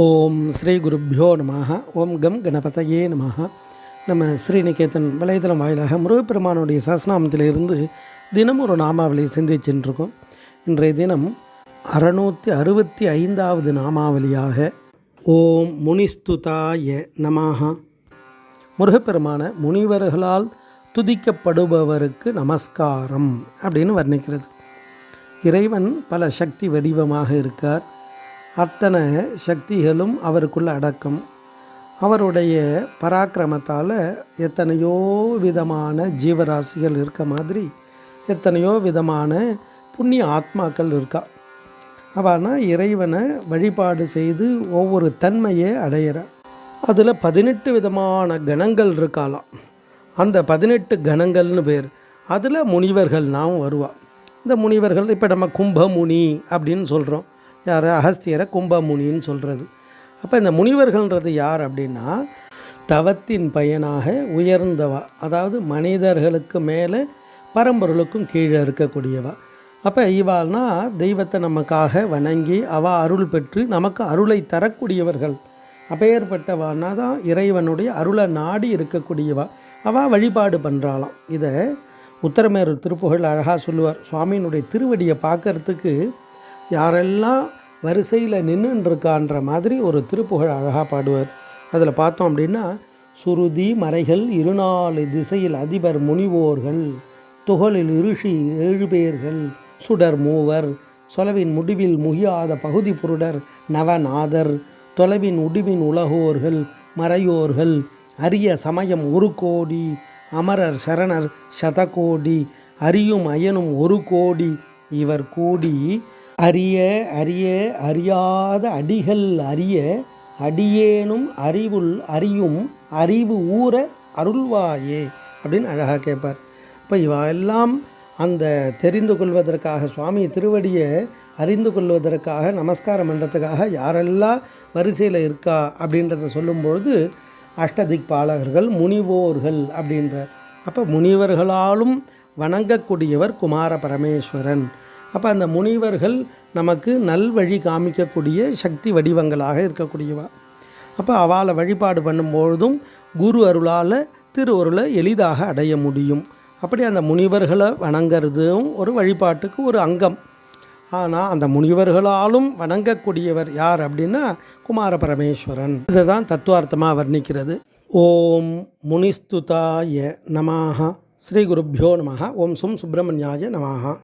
ஓம் ஸ்ரீ குருப்பியோ நமஹ. ஓம் கம் கணபதையே நமஹ. நம்ம ஸ்ரீநிகேதன் வலைதளம் வாயிலாக முருகப்பெருமானுடைய சஹஸ்ரநாமத்திலிருந்து தினம் ஒரு நாமாவளியை சிந்திச்சுருக்கோம். இன்றைய தினம் 665வது நாமாவளியாக ஓம் முனிஸ்துதாய நமஹ. முருகப்பெருமான முனிவர்களால் துதிக்கப்படுபவருக்கு நமஸ்காரம் அப்படின்னு வர்ணிக்கிறது. இறைவன் பல சக்தி வடிவமாக இருக்கார். அத்தனை சக்திகளும் அவருக்குள்ள அடக்கம். அவருடைய பராக்கிரமத்தால் எத்தனையோ விதமான ஜீவராசிகள் இருக்க மாதிரி எத்தனையோ விதமான புண்ணிய ஆத்மாக்கள் இருக்கா. அவனா இறைவனை வழிபாடு செய்து ஒவ்வொரு தன்மையை அடையிறா. அதில் 18 விதமான கணங்கள் இருக்காலாம். அந்த 18 கணங்கள்னு பேர். அதில் முனிவர்கள் நாம் வருவா. இந்த முனிவர்கள் இப்போ நம்ம கும்பமுனி அப்படின்னு சொல்கிறோம். யார்? அகஸ்தியரை கும்பமுனின்னு சொல்கிறது. அப்போ இந்த முனிவர்கள்ன்றது யார் அப்படின்னா தவத்தின் பயனாக உயர்ந்தவா, அதாவது மனிதர்களுக்கு மேலே பரம்பொருளுக்கும் கீழே இருக்கக்கூடியவா. அப்போ இவாள்னா தெய்வத்தை நமக்காக வணங்கி அவள் அருள் பெற்று நமக்கு அருளை தரக்கூடியவர்கள். அப்பேற்பட்டவானா தான் இறைவனுடைய அருளை நாடி இருக்கக்கூடியவா. அவள் வழிபாடு பண்ணுறாளாம். இதை உத்தரமேரு திருப்புகழ் அழகாக சொல்லுவார். சுவாமியினுடைய திருவடியை பார்க்கறதுக்கு யாரெல்லாம் வரிசையில் நின்றுருக்கான்ற மாதிரி ஒரு திருப்புகழ் அழகாக பாடுவார். அதில் பார்த்தோம் அப்படின்னா, சுருதி மறைகள் 24 திசையில் அதிபர் முனிவோர்கள், துகளில் ரிஷி 7 பேர்கள், சுடர் மூவர், சொலவின் முடிவில் முகியாத பகுதி புருடர் நவநாதர், தொலைவின் உடிவின் உலகோர்கள் மறையோர்கள், அரிய சமயம் 1 கோடி, அமரர் சரணர் 100 கோடி, அறியும் அயனும் 1 கோடி, இவர் கூடி அறிய அறிய அறியாத அடிகள் அறிய அடியேனும் அறியும் அறிவு ஊற அருள்வாயே அப்படின்னு அழகாக கேட்பார். இப்போ இவெல்லாம் அந்த தெரிந்து கொள்வதற்காக, சுவாமி திருவடியை அறிந்து கொள்வதற்காக, நமஸ்காரம் பண்ணுறதுக்காக யாரெல்லாம் வரிசையில் இருக்கா அப்படின்றத சொல்லும்பொழுது அஷ்டதிக்பாலகர்கள் முனிவோர்கள் அப்படின்றார். அப்போ முனிவர்களாலும் வணங்கக்கூடியவர் குமார பரமேஸ்வரன். அப்போ அந்த முனிவர்கள் நமக்கு நல்வழி காமிக்கக்கூடிய சக்தி வடிவங்களாக இருக்கக்கூடியவா. அப்போ அவளை வழிபாடு பண்ணும்பொழுதும் குரு அருளால் திருவருளை எளிதாக அடைய முடியும். அப்படி அந்த முனிவர்களை வணங்கிறதும் ஒரு வழிபாட்டுக்கு ஒரு அங்கம். ஆனால் அந்த முனிவர்களாலும் வணங்கக்கூடியவர் யார் அப்படின்னா குமார பரமேஸ்வரன். இதை தான் தத்துவார்த்தமாக வர்ணிக்கிறது. ஓம் முனிஸ்துதாய நமஹ. ஸ்ரீ குருப்பியோ நமஹ. ஓம் சும் சுப்பிரமணியாய நமஹ.